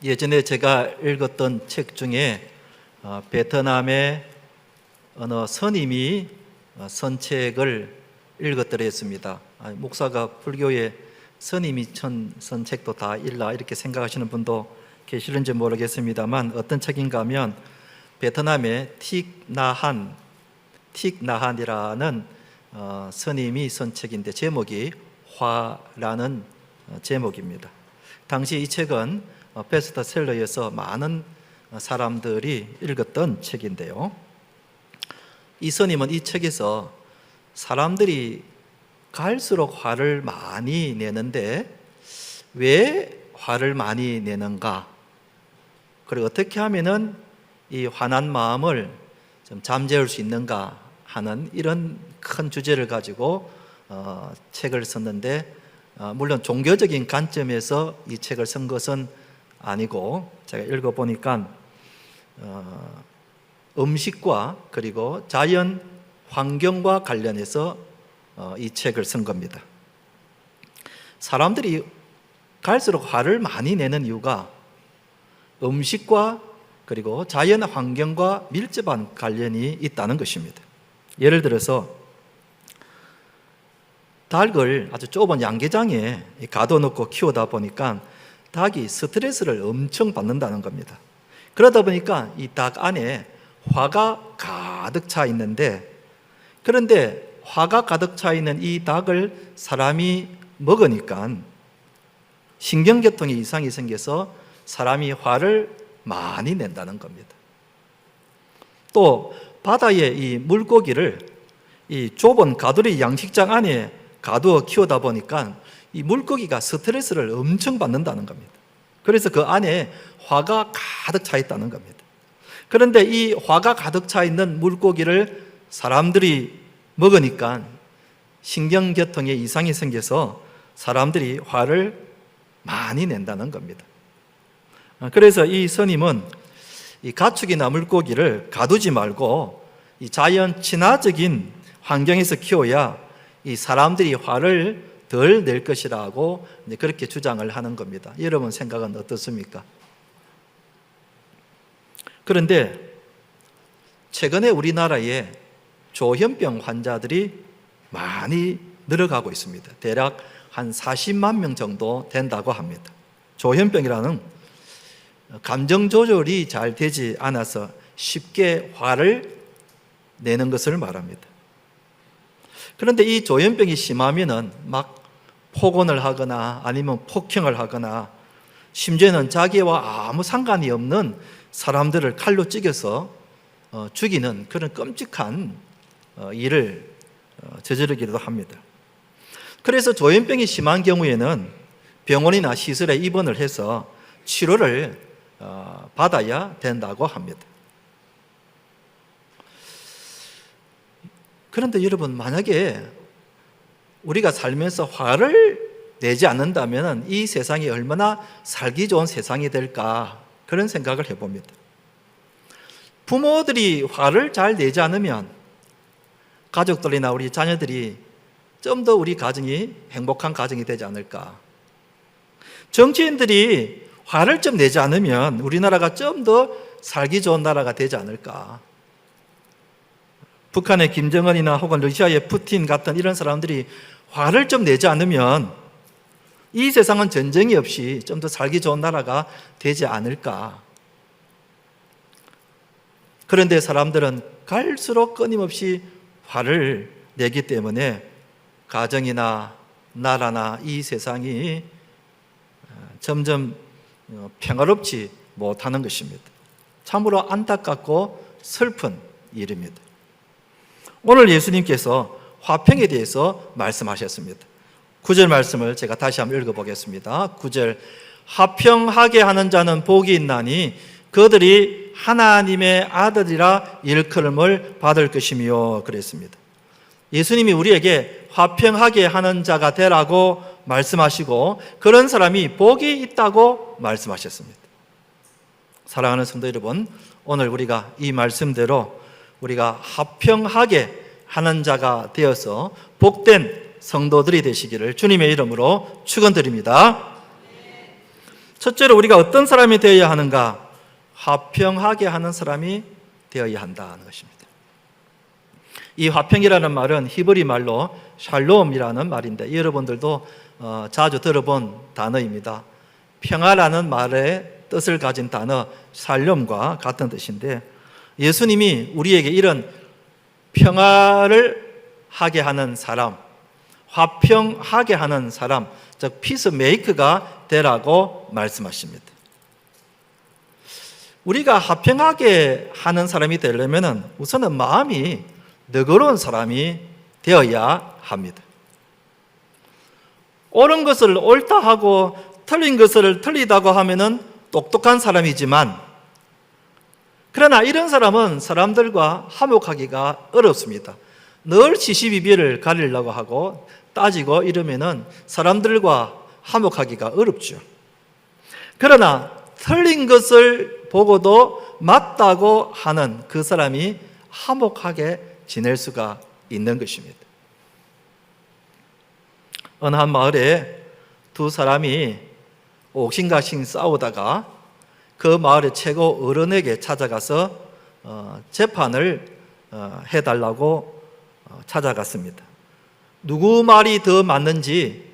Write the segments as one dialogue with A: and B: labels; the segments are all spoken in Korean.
A: 예전에 제가 읽었던 책 중에 베트남의 어느 스님이 선책을 읽었더랬습니다. 목사가 불교의 스님이 쓴 책도 다 읽나 이렇게 생각하시는 분도 계시는지 모르겠습니다만, 어떤 책인가 하면 베트남의 틱나한이라는 스님이 쓴 책인데, 제목이 화라는 제목입니다. 당시 이 책은 베스트셀러여서 많은 사람들이 읽었던 책인데요, 이 스님은 이 책에서 사람들이 갈수록 화를 많이 내는데 왜 화를 많이 내는가, 그리고 어떻게 하면은 이 화난 마음을 좀 잠재울 수 있는가 하는 이런 큰 주제를 가지고 책을 썼는데, 물론 종교적인 관점에서 이 책을 쓴 것은 아니고, 제가 읽어보니까 음식과 그리고 자연 환경과 관련해서 이 책을 쓴 겁니다. 사람들이 갈수록 화를 많이 내는 이유가 음식과 그리고 자연 환경과 밀접한 관련이 있다는 것입니다. 예를 들어서 닭을 아주 좁은 양계장에 가둬놓고 키우다 보니까 닭이 스트레스를 엄청 받는다는 겁니다. 그러다 보니까 이 닭 안에 화가 가득 차 있는데, 그런데 화가 가득 차 있는 이 닭을 사람이 먹으니까 신경계통에 이상이 생겨서 사람이 화를 많이 낸다는 겁니다. 또 바다의 이 물고기를 이 좁은 가두리 양식장 안에 가두어 키우다 보니까 이 물고기가 스트레스를 엄청 받는다는 겁니다. 그래서 그 안에 화가 가득 차 있다는 겁니다. 그런데 이 화가 가득 차 있는 물고기를 사람들이 먹으니까 신경계통에 이상이 생겨서 사람들이 화를 많이 낸다는 겁니다. 그래서 이 스님은 이 가축이나 물고기를 가두지 말고 이 자연 친화적인 환경에서 키워야 이 사람들이 화를 덜 낼 것이라고 그렇게 주장을 하는 겁니다. 여러분 생각은 어떻습니까? 그런데 최근에 우리나라에 조현병 환자들이 많이 늘어가고 있습니다. 대략 한 40만 명 정도 된다고 합니다. 조현병이라는 감정 조절이 잘 되지 않아서 쉽게 화를 내는 것을 말합니다. 그런데 이 조현병이 심하면은 막 폭언을 하거나 아니면 폭행을 하거나, 심지어는 자기와 아무 상관이 없는 사람들을 칼로 찌겨서 죽이는 그런 끔찍한 일을 저지르기도 합니다. 그래서 조현병이 심한 경우에는 병원이나 시설에 입원을 해서 치료를 받아야 된다고 합니다. 그런데 여러분, 만약에 우리가 살면서 화를 내지 않는다면 이 세상이 얼마나 살기 좋은 세상이 될까, 그런 생각을 해봅니다. 부모들이 화를 잘 내지 않으면 가족들이나 우리 자녀들이 좀 더 우리 가정이 행복한 가정이 되지 않을까. 정치인들이 화를 좀 내지 않으면 우리나라가 좀 더 살기 좋은 나라가 되지 않을까. 북한의 김정은이나 혹은 러시아의 푸틴 같은 이런 사람들이 화를 좀 내지 않으면 이 세상은 전쟁이 없이 좀 더 살기 좋은 나라가 되지 않을까. 그런데 사람들은 갈수록 끊임없이 화를 내기 때문에 가정이나 나라나 이 세상이 점점 평화롭지 못하는 것입니다. 참으로 안타깝고 슬픈 일입니다. 오늘 예수님께서 화평에 대해서 말씀하셨습니다. 9절 말씀을 제가 다시 한번 읽어보겠습니다. 9절, 화평하게 하는 자는 복이 있나니 그들이 하나님의 아들이라 일컬음을 받을 것이며, 그랬습니다. 예수님이 우리에게 화평하게 하는 자가 되라고 말씀하시고, 그런 사람이 복이 있다고 말씀하셨습니다. 사랑하는 성도 여러분, 오늘 우리가 이 말씀대로 우리가 화평하게 하는 자가 되어서 복된 성도들이 되시기를 주님의 이름으로 축원드립니다. 첫째로 우리가 어떤 사람이 되어야 하는가? 화평하게 하는 사람이 되어야 한다는 것입니다. 이 화평이라는 말은 히브리 말로 샬롬이라는 말인데 여러분들도 자주 들어본 단어입니다. 평화라는 말의 뜻을 가진 단어 샬롬과 같은 뜻인데 예수님이 우리에게 이런 평화를 하게 하는 사람, 화평하게 하는 사람, 즉 피스메이커가 되라고 말씀하십니다. 우리가 화평하게 하는 사람이 되려면 우선은 마음이 너그러운 사람이 되어야 합니다. 옳은 것을 옳다 하고 틀린 것을 틀리다고 하면은 똑똑한 사람이지만 그러나 이런 사람은 사람들과 화목하기가 어렵습니다. 늘 시시비비를 가리려고 하고 따지고 이러면은 사람들과 화목하기가 어렵죠. 그러나 틀린 것을 보고도 맞다고 하는 그 사람이 화목하게 지낼 수가 있는 것입니다. 어느 한 마을에 두 사람이 옥신각신 싸우다가 그 마을의 최고 어른에게 찾아가서 재판을 해달라고 찾아갔습니다. 누구 말이 더 맞는지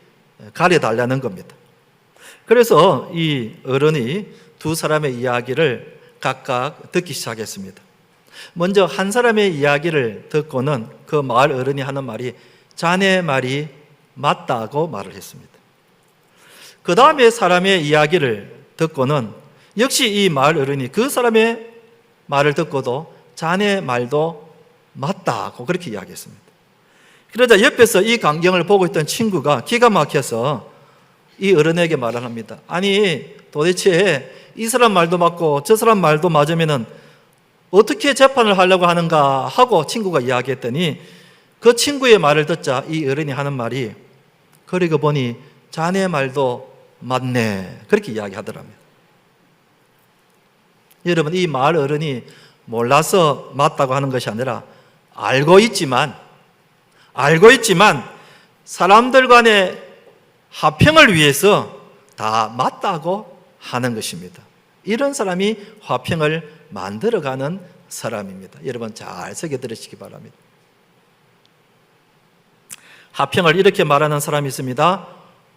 A: 가려달라는 겁니다. 그래서 이 어른이 두 사람의 이야기를 각각 듣기 시작했습니다. 먼저 한 사람의 이야기를 듣고는 그 마을 어른이 하는 말이 자네 말이 맞다고 말을 했습니다. 그 다음에 사람의 이야기를 듣고는 역시 이 마을 어른이 그 사람의 말을 듣고도 자네 말도 맞다고 그렇게 이야기했습니다. 그러자 옆에서 이 광경을 보고 있던 친구가 기가 막혀서 이 어른에게 말을 합니다. 아니 도대체 이 사람 말도 맞고 저 사람 말도 맞으면은 어떻게 재판을 하려고 하는가 하고 친구가 이야기했더니 그 친구의 말을 듣자 이 어른이 하는 말이 그러고 보니 자네 말도 맞네 그렇게 이야기하더랍니다. 여러분 이 마을 어른이 몰라서 맞다고 하는 것이 아니라 알고 있지만 사람들 간의 화평을 위해서 다 맞다고 하는 것입니다. 이런 사람이 화평을 만들어가는 사람입니다. 여러분 잘 새겨 들으시기 바랍니다. 화평을 이렇게 말하는 사람이 있습니다.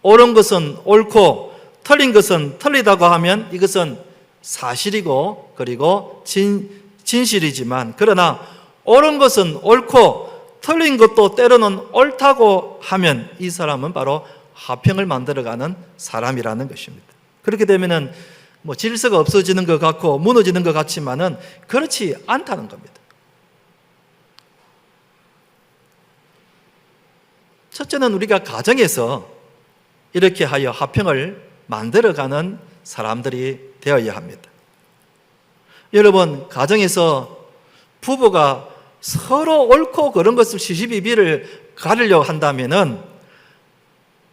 A: 옳은 것은 옳고 틀린 것은 틀리다고 하면 이것은 사실이고 그리고 진실이지만 그러나 옳은 것은 옳고 틀린 것도 때로는 옳다고 하면 이 사람은 바로 화평을 만들어가는 사람이라는 것입니다. 그렇게 되면은 질서가 없어지는 것 같고 무너지는 것 같지만은 그렇지 않다는 겁니다. 첫째는 우리가 가정에서 이렇게 하여 화평을 만들어가는 사람들이 되어야 합니다. 여러분 가정에서 부부가 서로 옳고 그런 것을 시시비비를 가리려고 한다면은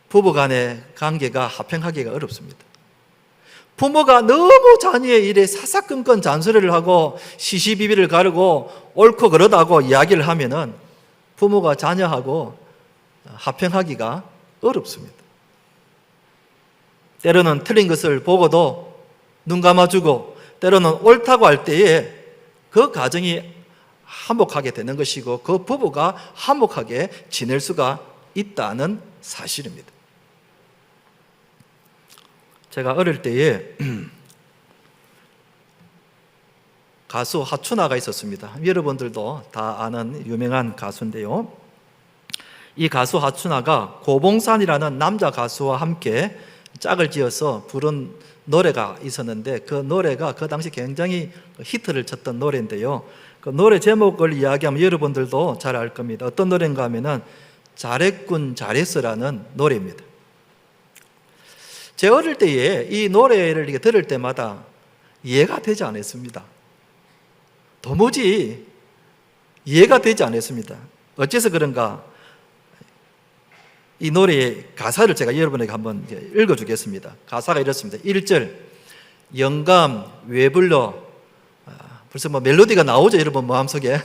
A: 부부 간의 관계가 화평하기가 어렵습니다. 부모가 너무 자녀의 일에 사사건건 잔소리를 하고 시시비비를 가르고 옳고 그러다고 이야기를 하면은 부모가 자녀하고 화평하기가 어렵습니다. 때로는 틀린 것을 보고도 눈 감아주고 때로는 옳다고 할 때에 그 가정이 화목하게 되는 것이고 그 부부가 화목하게 지낼 수가 있다는 사실입니다. 제가 어릴 때에 가수 하춘아가 있었습니다. 여러분들도 다 아는 유명한 가수인데요. 이 가수 하춘아가 고봉산이라는 남자 가수와 함께 짝을 지어서 부른 노래가 있었는데 그 노래가 그 당시 굉장히 히트를 쳤던 노래인데요. 그 노래 제목을 이야기하면 여러분들도 잘 알 겁니다. 어떤 노래인가 하면은 잘했군 잘했어라는 노래입니다. 제 어릴 때에 이 노래를 들을 때마다 이해가 되지 않았습니다. 도무지 이해가 되지 않았습니다. 어째서 그런가? 이 노래의 가사를 제가 여러분에게 한번 읽어주겠습니다. 가사가 이렇습니다. 1절 영감 왜 불러 벌써 멜로디가 나오죠 여러분 마음속에.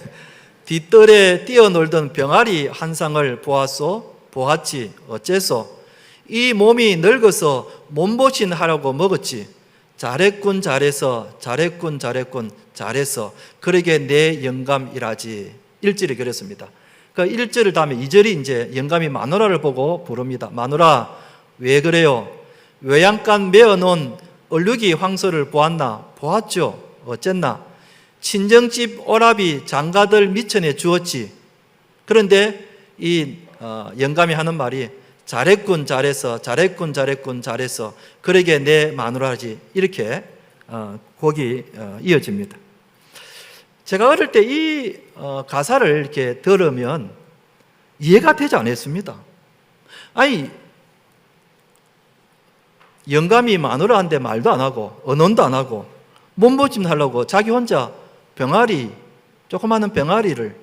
A: 뒷뜰에 뛰어놀던 병아리 한 쌍을 보았소 보았지 어째서 이 몸이 늙어서 몸보신 하라고 먹었지. 잘했군 잘해서 잘했군 잘했군 잘했어. 그러게 내 영감이라지. 1절이 그랬습니다. 그 1절을 다음에 2절이 이제 영감이 마누라를 보고 부릅니다. 마누라 왜 그래요? 외양간 메어놓은 얼룩이 황소를 보았나? 보았죠. 어쨌나? 친정집 오라비 장가들 미천에 주었지. 그런데 이 영감이 하는 말이 잘했군 잘했어 잘했군 잘했군 잘했어. 그러게 내 마누라지. 이렇게 곡이 이어집니다. 제가 어릴 때 이 가사를 이렇게 들으면 이해가 되지 않았습니다. 아니, 영감이 마누라한테 말도 안 하고 언언도 안 하고 몸보짐 하려고 자기 혼자 병아리, 조그마한 병아리를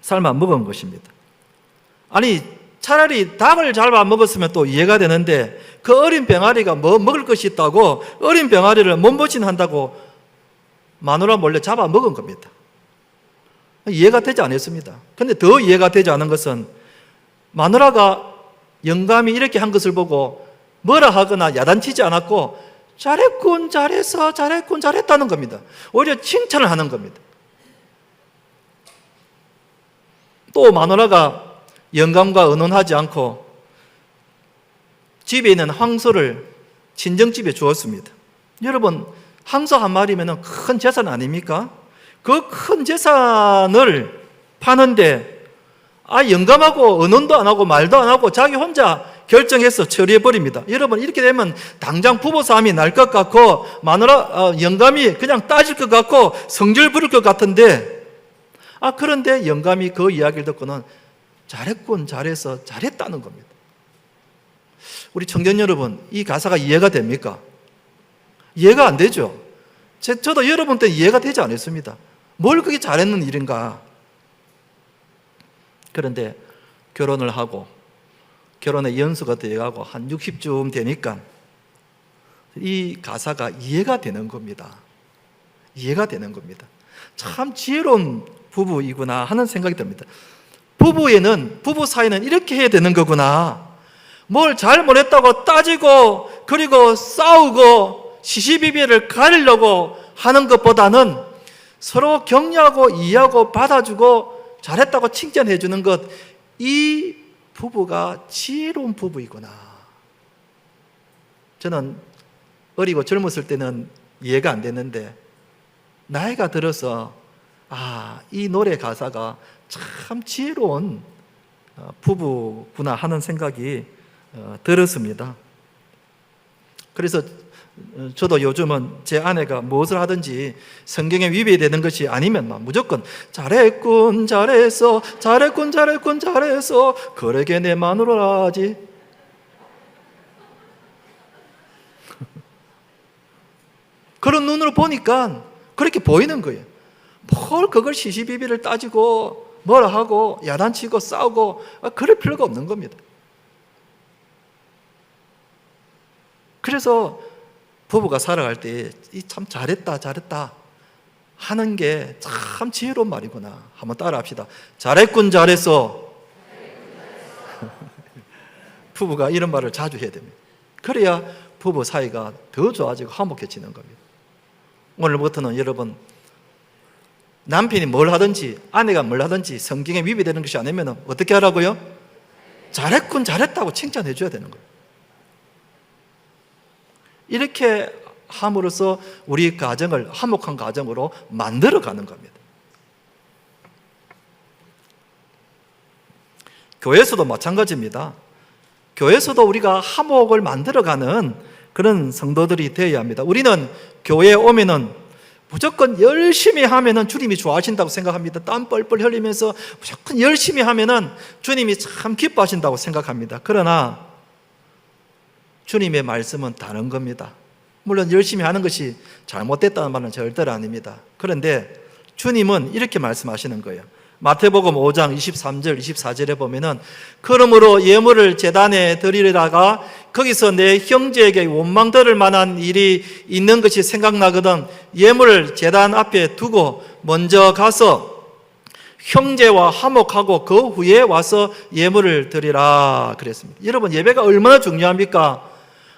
A: 삶아 먹은 것입니다. 아니, 차라리 닭을 잡아 먹었으면 또 이해가 되는데 그 어린 병아리가 뭐 먹을 것이 있다고 어린 병아리를 몸보짐 한다고 마누라 몰래 잡아 먹은 겁니다. 이해가 되지 않았습니다. 그런데 더 이해가 되지 않은 것은 마누라가 영감이 이렇게 한 것을 보고 뭐라 하거나 야단치지 않았고 잘했군 잘했어 잘했군 잘했다는 겁니다. 오히려 칭찬을 하는 겁니다. 또 마누라가 영감과 의논하지 않고 집에 있는 황소를 친정집에 주었습니다. 여러분, 황소 한 마리면 큰 재산 아닙니까? 그 큰 재산을 파는데 영감하고 의논도 안 하고 말도 안 하고 자기 혼자 결정해서 처리해버립니다. 여러분, 이렇게 되면 당장 부부싸움이 날 것 같고 마누라 영감이 그냥 따질 것 같고 성질 부릴 것 같은데 그런데 영감이 그 이야기를 듣고는 잘했군 잘해서 잘했다는 겁니다. 우리 청년 여러분, 이 가사가 이해가 됩니까? 이해가 안 되죠. 저도 여러분 때 이해가 되지 않았습니다. 뭘 그게 잘했는 일인가? 그런데 결혼을 하고 결혼의 연수가 되어가고 한 60쯤 되니까 이 가사가 이해가 되는 겁니다. 이해가 되는 겁니다. 참 지혜로운 부부이구나 하는 생각이 듭니다. 부부 사이는 이렇게 해야 되는 거구나. 뭘 잘못했다고 따지고 그리고 싸우고 시시비비를 가리려고 하는 것보다는 서로 격려하고 이해하고 받아주고 잘했다고 칭찬해 주는 것, 이 부부가 지혜로운 부부이구나. 저는 어리고 젊었을 때는 이해가 안 됐는데 나이가 들어서 이 노래 가사가 참 지혜로운 부부구나 하는 생각이 들었습니다. 그래서 저도 요즘은 제 아내가 무엇을 하든지 성경에 위배되는 것이 아니면 무조건 잘했군 잘했어 잘했군 잘했군 잘했어 그러게 내 마누라지. 그런 눈으로 보니까 그렇게 보이는 거예요. 뭘 그걸 시시비비를 따지고 뭐라 하고 야단치고 싸우고 그럴 필요가 없는 겁니다. 그래서 부부가 살아갈 때 참 잘했다 잘했다 하는 게 참 지혜로운 말이구나. 한번 따라 합시다. 잘했군 잘했어. 부부가 이런 말을 자주 해야 됩니다. 그래야 부부 사이가 더 좋아지고 화목해지는 겁니다. 오늘부터는 여러분, 남편이 뭘 하든지 아내가 뭘 하든지 성경에 위배되는 것이 아니면 어떻게 하라고요? 잘했군 잘했다고 칭찬해 줘야 되는 거예요. 이렇게 함으로써 우리 가정을 화목한 가정으로 만들어가는 겁니다. 교회에서도 마찬가지입니다. 교회에서도 우리가 화목을 만들어가는 그런 성도들이 되어야 합니다. 우리는 교회에 오면은 무조건 열심히 하면은 주님이 좋아하신다고 생각합니다. 땀 뻘뻘 흘리면서 무조건 열심히 하면은 주님이 참 기뻐하신다고 생각합니다. 그러나 주님의 말씀은 다른 겁니다. 물론 열심히 하는 것이 잘못됐다는 말은 절대로 아닙니다. 그런데 주님은 이렇게 말씀하시는 거예요. 마태복음 5장 23절 24절에 보면은 그러므로 예물을 제단에 드리려다가 거기서 내 형제에게 원망 들을 만한 일이 있는 것이 생각나거든 예물을 제단 앞에 두고 먼저 가서 형제와 화목하고 그 후에 와서 예물을 드리라 그랬습니다. 여러분, 예배가 얼마나 중요합니까?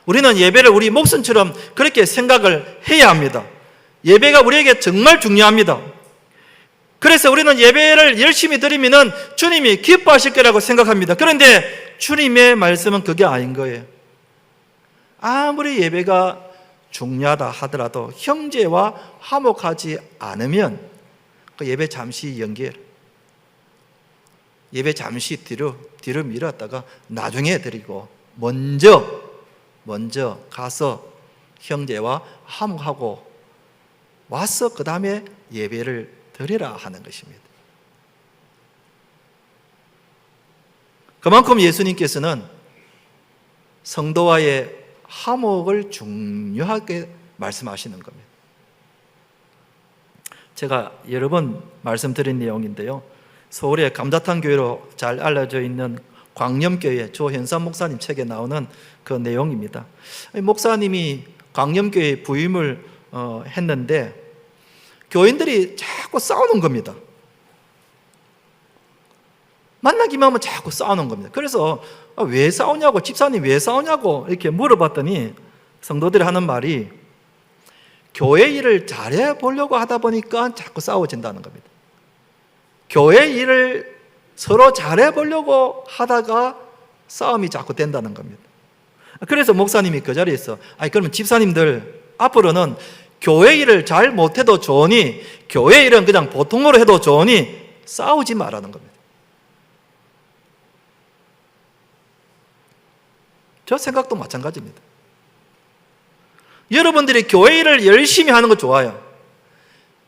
A: 우리는 예배를 우리 목숨처럼 그렇게 생각을 해야 합니다. 예배가 우리에게 정말 중요합니다. 그래서 우리는 예배를 열심히 드리면 주님이 기뻐하실 거라고 생각합니다. 그런데 주님의 말씀은 그게 아닌 거예요. 아무리 예배가 중요하다 하더라도 형제와 화목하지 않으면 그 예배 잠시 연기해라. 예배 잠시 뒤로 미뤘다가 나중에 드리고 먼저 가서 형제와 화목하고 와서 그 다음에 예배를 드리라 하는 것입니다. 그만큼 예수님께서는 성도와의 화목을 중요하게 말씀하시는 겁니다. 제가 여러 번 말씀드린 내용인데요, 서울의 감자탕 교회로 잘 알려져 있는 광염교회 조현삼 목사님 책에 나오는 그 내용입니다. 목사님이 광염교회 부임을 했는데 교인들이 자꾸 싸우는 겁니다. 만나기만 하면 자꾸 싸우는 겁니다. 그래서 왜 싸우냐고, 집사님 왜 싸우냐고 이렇게 물어봤더니 성도들이 하는 말이 교회 일을 잘해 보려고 하다 보니까 자꾸 싸워진다는 겁니다. 교회 일을 서로 잘해 보려고 하다가 싸움이 자꾸 된다는 겁니다. 그래서 목사님이 그 자리에서 그러면 집사님들 앞으로는 교회 일을 잘 못해도 좋으니, 교회 일은 그냥 보통으로 해도 좋으니 싸우지 말라는 겁니다. 저 생각도 마찬가지입니다. 여러분들이 교회 일을 열심히 하는 거 좋아요.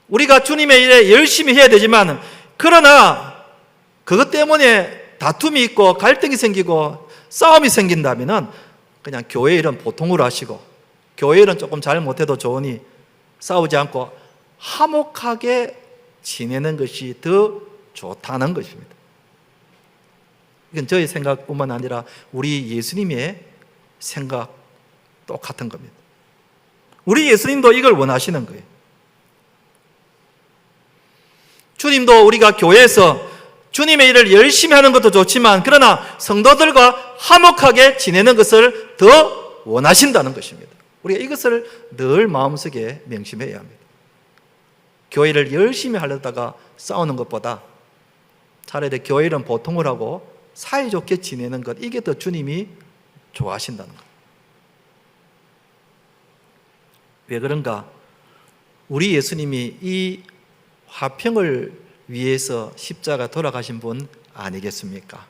A: 우리가 주님의 일에 열심히 해야 되지만, 그러나 그것 때문에 다툼이 있고 갈등이 생기고 싸움이 생긴다면 그냥 교회 일은 보통으로 하시고, 교회 일은 조금 잘 못해도 좋으니 싸우지 않고 화목하게 지내는 것이 더 좋다는 것입니다. 이건 저의 생각뿐만 아니라 우리 예수님의 생각 똑같은 겁니다. 우리 예수님도 이걸 원하시는 거예요. 주님도 우리가 교회에서 주님의 일을 열심히 하는 것도 좋지만, 그러나 성도들과 화목하게 지내는 것을 더 원하신다는 것입니다. 우리가 이것을 늘 마음속에 명심해야 합니다. 교회를 열심히 하려다가 싸우는 것보다 차라리 교회는 보통을 하고 사이좋게 지내는 것, 이게 더 주님이 좋아하신다는 것. 왜 그런가? 우리 예수님이 이 화평을 위해서 십자가 돌아가신 분 아니겠습니까?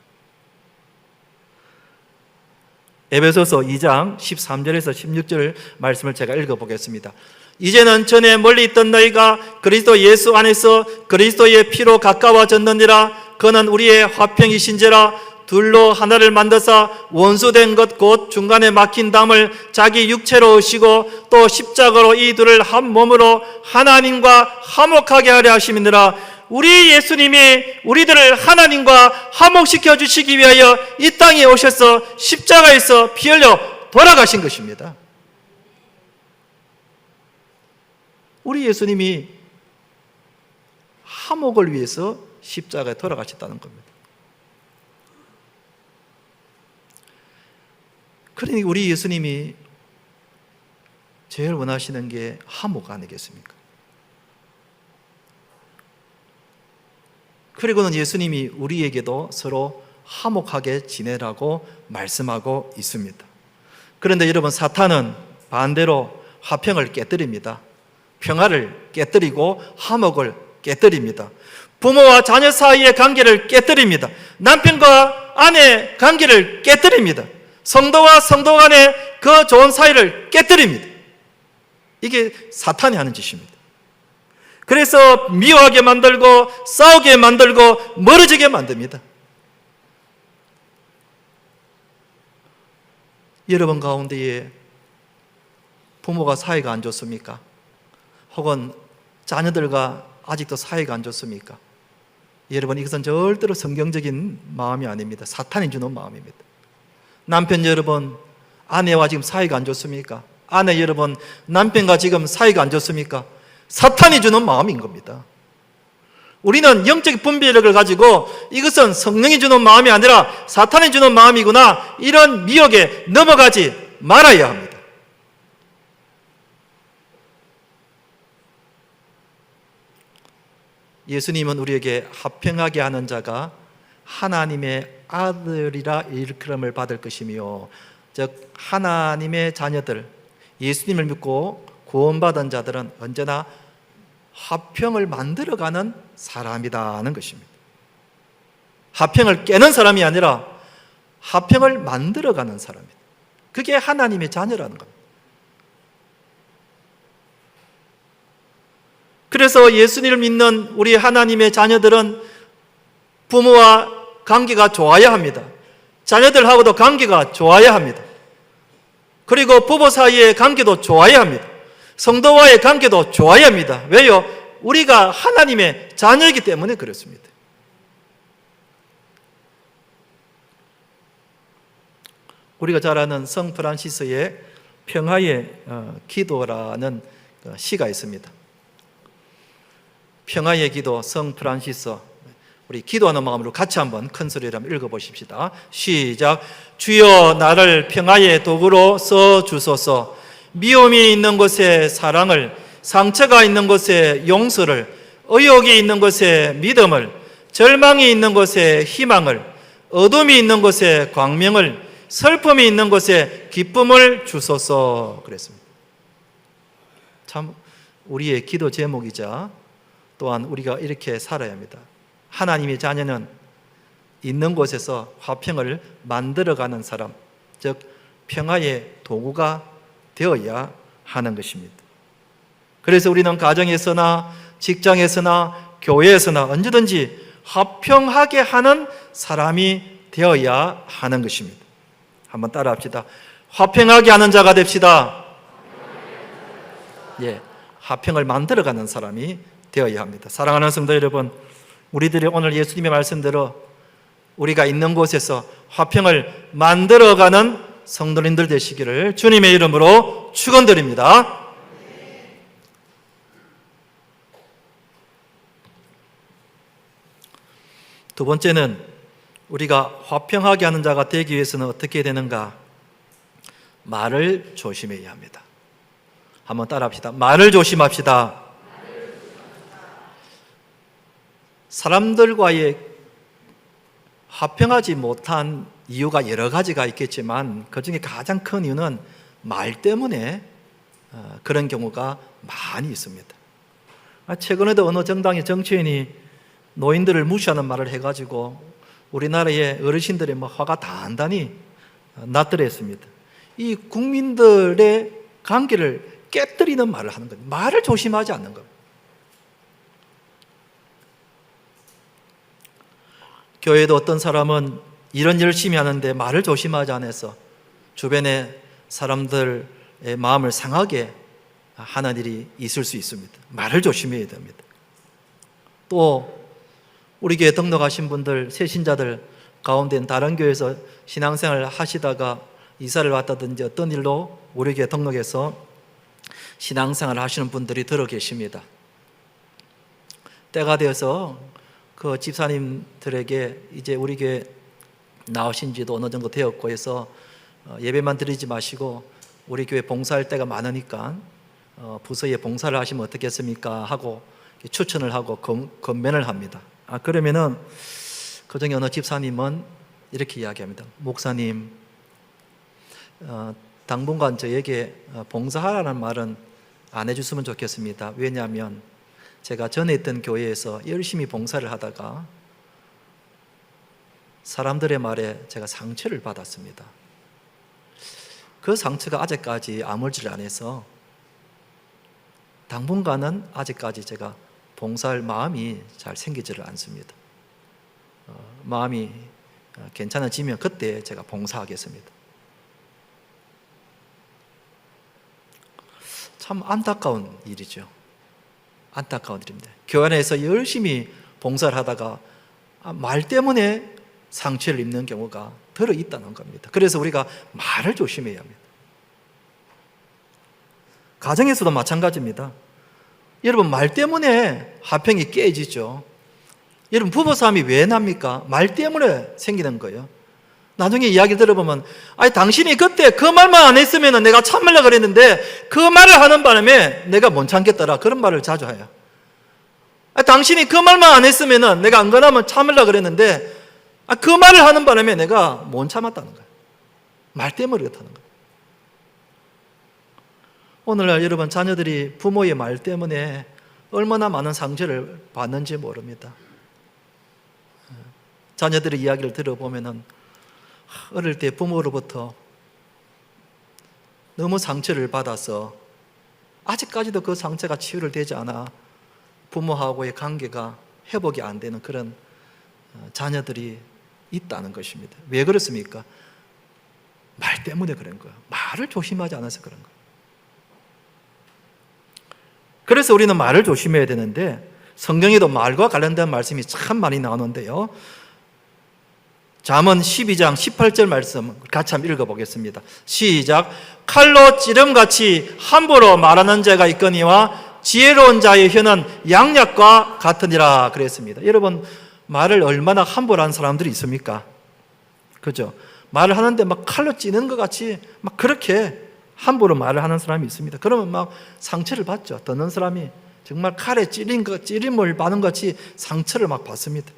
A: 에베소서 2장 13절에서 16절 말씀을 제가 읽어보겠습니다. 이제는 전에 멀리 있던 너희가 그리스도 예수 안에서 그리스도의 피로 가까워졌느니라. 그는 우리의 화평이신지라. 둘로 하나를 만드사 원수된 것 곧 중간에 막힌 담을 자기 육체로 의시고 또 십자가로 이 둘을 한 몸으로 하나님과 화목하게 하려 하심이니라. 우리 예수님이 우리들을 하나님과 화목시켜 주시기 위하여 이 땅에 오셔서 십자가에서 피 흘려 돌아가신 것입니다. 우리 예수님이 화목을 위해서 십자가에 돌아가셨다는 겁니다. 그러니 우리 예수님이 제일 원하시는 게 화목 아니겠습니까? 그리고는 예수님이 우리에게도 서로 화목하게 지내라고 말씀하고 있습니다. 그런데 여러분, 사탄은 반대로 화평을 깨뜨립니다. 평화를 깨뜨리고 화목을 깨뜨립니다. 부모와 자녀 사이의 관계를 깨뜨립니다. 남편과 아내 관계를 깨뜨립니다. 성도와 성도 간의 그 좋은 사이를 깨뜨립니다. 이게 사탄이 하는 짓입니다. 그래서 미워하게 만들고 싸우게 만들고 멀어지게 만듭니다. 여러분 가운데에 부모가 사이가 안 좋습니까? 혹은 자녀들과 아직도 사이가 안 좋습니까? 여러분, 이것은 절대로 성경적인 마음이 아닙니다. 사탄이 주는 마음입니다. 남편 여러분, 아내와 지금 사이가 안 좋습니까? 아내 여러분, 남편과 지금 사이가 안 좋습니까? 사탄이 주는 마음인 겁니다. 우리는 영적 분별력을 가지고 이것은 성령이 주는 마음이 아니라 사탄이 주는 마음이구나, 이런 미혹에 넘어가지 말아야 합니다. 예수님은 우리에게 화평하게 하는 자가 하나님의 아들이라 일컬음을 받을 것이며, 즉 하나님의 자녀들, 예수님을 믿고 구원받은 자들은 언제나 화평을 만들어가는 사람이라는 것입니다. 화평을 깨는 사람이 아니라 화평을 만들어가는 사람입니다. 그게 하나님의 자녀라는 겁니다. 그래서 예수님을 믿는 우리 하나님의 자녀들은 부모와 관계가 좋아야 합니다. 자녀들하고도 관계가 좋아야 합니다. 그리고 부부 사이의 관계도 좋아야 합니다. 성도와의 관계도 좋아야 합니다. 왜요? 우리가 하나님의 자녀이기 때문에 그렇습니다. 우리가 잘 아는 성 프란시스의 평화의 기도라는 시가 있습니다. 평화의 기도, 성 프란시스. 우리 기도하는 마음으로 같이 한번 큰 소리로 한번 읽어보십시다. 시작. 주여 나를 평화의 도구로 써주소서. 미움이 있는 곳에 사랑을, 상처가 있는 곳에 용서를, 의욕이 있는 곳에 믿음을, 절망이 있는 곳에 희망을, 어둠이 있는 곳에 광명을, 슬픔이 있는 곳에 기쁨을 주소서. 그랬습니다. 참 우리의 기도 제목이자 또한 우리가 이렇게 살아야 합니다. 하나님의 자녀는 있는 곳에서 화평을 만들어가는 사람, 즉 평화의 도구가 되어야 하는 것입니다. 그래서 우리는 가정에서나 직장에서나 교회에서나 언제든지 화평하게 하는 사람이 되어야 하는 것입니다. 한번 따라합시다. 화평하게 하는 자가 됩시다. 예, 화평을 만들어가는 사람이 되어야 합니다. 사랑하는 성도 여러분, 우리들이 오늘 예수님의 말씀대로 우리가 있는 곳에서 화평을 만들어가는 성도님들 되시기를 주님의 이름으로 축원드립니다. 두 번째는 우리가 화평하게 하는 자가 되기 위해서는 어떻게 되는가? 말을 조심해야 합니다. 한번 따라합시다. 말을 조심합시다. 사람들과의 화평하지 못한 이유가 여러 가지가 있겠지만 그 중에 가장 큰 이유는 말 때문에 그런 경우가 많이 있습니다. 최근에도 어느 정당의 정치인이 노인들을 무시하는 말을 해가지고 우리나라의 어르신들의 화가 단단히 났더랬습니다. 이 국민들의 관계를 깨뜨리는 말을 하는 겁니다. 말을 조심하지 않는 겁니다. 교회도 어떤 사람은 일은 열심히 하는데 말을 조심하지 않아서 주변의 사람들의 마음을 상하게 하는 일이 있을 수 있습니다. 말을 조심해야 됩니다. 또 우리 교회 등록하신 분들, 새신자들 가운데는 다른 교회에서 신앙생활을 하시다가 이사를 왔다든지 어떤 일로 우리 교회 등록해서 신앙생활을 하시는 분들이 들어 계십니다. 때가 되어서 그 집사님들에게 이제 우리 교회 나오신 지도 어느 정도 되었고 해서 예배만 드리지 마시고 우리 교회 봉사할 때가 많으니까 부서에 봉사를 하시면 어떻겠습니까? 하고 추천을 하고 건면을 합니다. 그러면은 그 중에 어느 집사님은 이렇게 이야기합니다. 목사님, 당분간 저에게 봉사하라는 말은 안 해줬으면 좋겠습니다. 왜냐하면 제가 전에 있던 교회에서 열심히 봉사를 하다가 사람들의 말에 제가 상처를 받았습니다. 그 상처가 아직까지 아물지를 않아서 당분간은 아직까지 제가 봉사할 마음이 잘 생기지를 않습니다. 마음이 괜찮아지면 그때 제가 봉사하겠습니다. 참 안타까운 일이죠. 안타까운 일입니다. 교회 안에서 열심히 봉사를 하다가 말 때문에 상처를 입는 경우가 들어 있다는 겁니다. 그래서 우리가 말을 조심해야 합니다. 가정에서도 마찬가지입니다. 여러분, 말 때문에 화평이 깨지죠. 여러분, 부부싸움이 왜 납니까? 말 때문에 생기는 거예요. 나중에 이야기 들어보면, 아니, 당신이 그때 그 말만 안 했으면 내가 참으려고 그랬는데 그 말을 하는 바람에 내가 못 참겠더라. 그런 말을 자주 해요. 아니, 당신이 그 말만 안 했으면 내가 안 그러면 참으려고 그랬는데 그 말을 하는 바람에 내가 못 참았다는 거예요. 말 때문에 그렇다는 거예요. 오늘날 여러분, 자녀들이 부모의 말 때문에 얼마나 많은 상처를 받는지 모릅니다. 자녀들의 이야기를 들어보면은 어릴 때 부모로부터 너무 상처를 받아서 아직까지도 그 상처가 치유를 되지 않아 부모하고의 관계가 회복이 안 되는 그런 자녀들이 있다는 것입니다. 왜 그렇습니까? 말 때문에 그런 거예요. 말을 조심하지 않아서 그런 거예요. 그래서 우리는 말을 조심해야 되는데, 성경에도 말과 관련된 말씀이 참 많이 나오는데요. 잠언 12장 18절 말씀 같이 한번 읽어보겠습니다. 시작. 칼로 찌름같이 함부로 말하는 자가 있거니와 지혜로운 자의 혀는 양약과 같으니라 그랬습니다. 여러분, 말을 얼마나 함부로 하는 사람들이 있습니까? 그죠? 말을 하는데 막 칼로 찌는 것 같이 막 그렇게 함부로 말을 하는 사람이 있습니다. 그러면 막 상처를 받죠. 듣는 사람이 정말 칼에 찌림을 받는 것 같이 상처를 막 받습니다.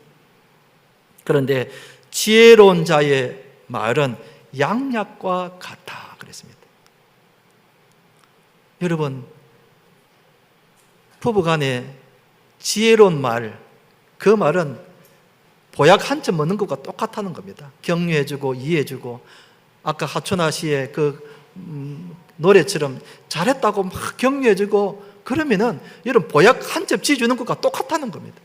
A: 그런데 지혜로운 자의 말은 양약과 같아 그랬습니다. 여러분, 부부간에 지혜로운 말, 그 말은 보약 한 점 먹는 것과 똑같다는 겁니다. 격려해주고 이해해주고, 아까 하춘아 씨의 그 노래처럼 잘했다고 막 격려해주고 그러면은 여러분, 보약 한 점 쥐주는 것과 똑같다는 겁니다.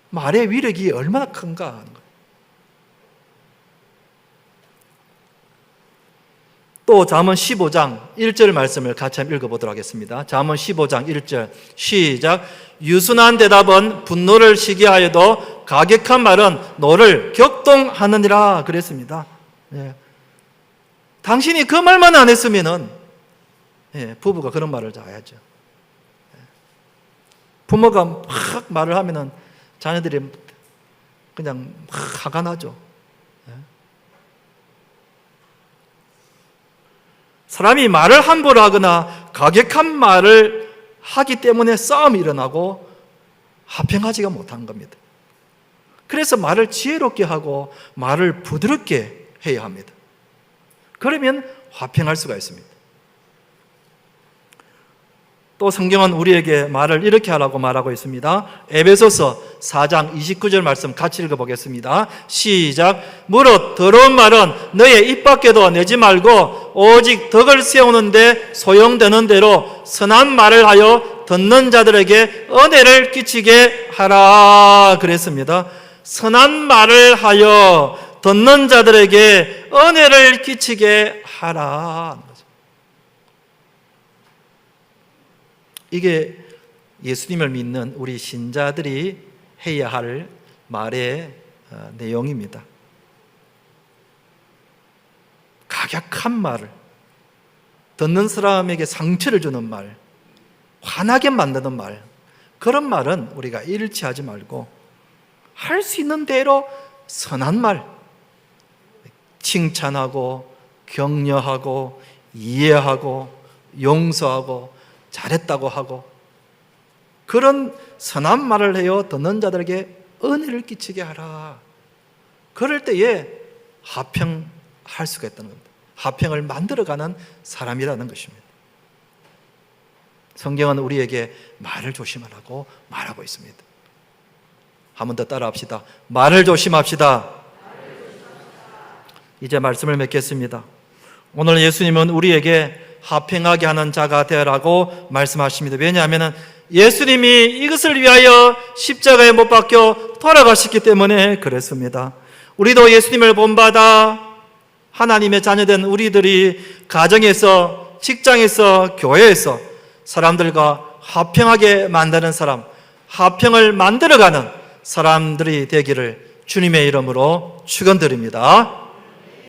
A: 말의 위력이 얼마나 큰가 하는 거예요. 또 잠언 15장 1절 말씀을 같이 한번 읽어보도록 하겠습니다. 잠언 15장 1절 시작. 유순한 대답은 분노를 시기하여도 가격한 말은 너를 격동하느니라 그랬습니다. 예. 당신이 그 말만 안 했으면은, 예, 부부가 그런 말을 해야죠. 부모가 막 말을 하면은 자녀들이 그냥 막 화가 나죠. 사람이 말을 함부로 하거나 가격한 말을 하기 때문에 싸움이 일어나고 화평하지가 못한 겁니다. 그래서 말을 지혜롭게 하고 말을 부드럽게 해야 합니다. 그러면 화평할 수가 있습니다. 또 성경은 우리에게 말을 이렇게 하라고 말하고 있습니다. 에베소서 4장 29절 말씀 같이 읽어보겠습니다. 시작. 무릇 더러운 말은 너의 입 밖에도 내지 말고 오직 덕을 세우는데 소용되는 대로 선한 말을 하여 듣는 자들에게 은혜를 끼치게 하라 그랬습니다. 선한 말을 하여 듣는 자들에게 은혜를 끼치게 하라. 이게 예수님을 믿는 우리 신자들이 해야 할 말의 내용입니다. 가격한 말을, 듣는 사람에게 상처를 주는 말, 화나게 만드는 말, 그런 말은 우리가 잃지 하지 말고 할 수 있는 대로 선한 말, 칭찬하고 격려하고 이해하고 용서하고 잘했다고 하고 그런 선한 말을 해요. 듣는 자들에게 은혜를 끼치게 하라. 그럴 때에 화평할 수가 있다는 겁니다. 화평을 만들어가는 사람이라는 것입니다. 성경은 우리에게 말을 조심하라고 말하고 있습니다. 한 번 더 따라합시다. 말을 조심합시다. 이제 말씀을 맺겠습니다. 오늘 예수님은 우리에게 화평하게 하는 자가 되라고 말씀하십니다. 왜냐하면 예수님이 이것을 위하여 십자가에 못 박혀 돌아가셨기 때문에 그랬습니다. 우리도 예수님을 본받아 하나님의 자녀된 우리들이 가정에서, 직장에서, 교회에서 사람들과 화평하게 만드는 사람, 화평을 만들어가는 사람들이 되기를 주님의 이름으로 축원드립니다.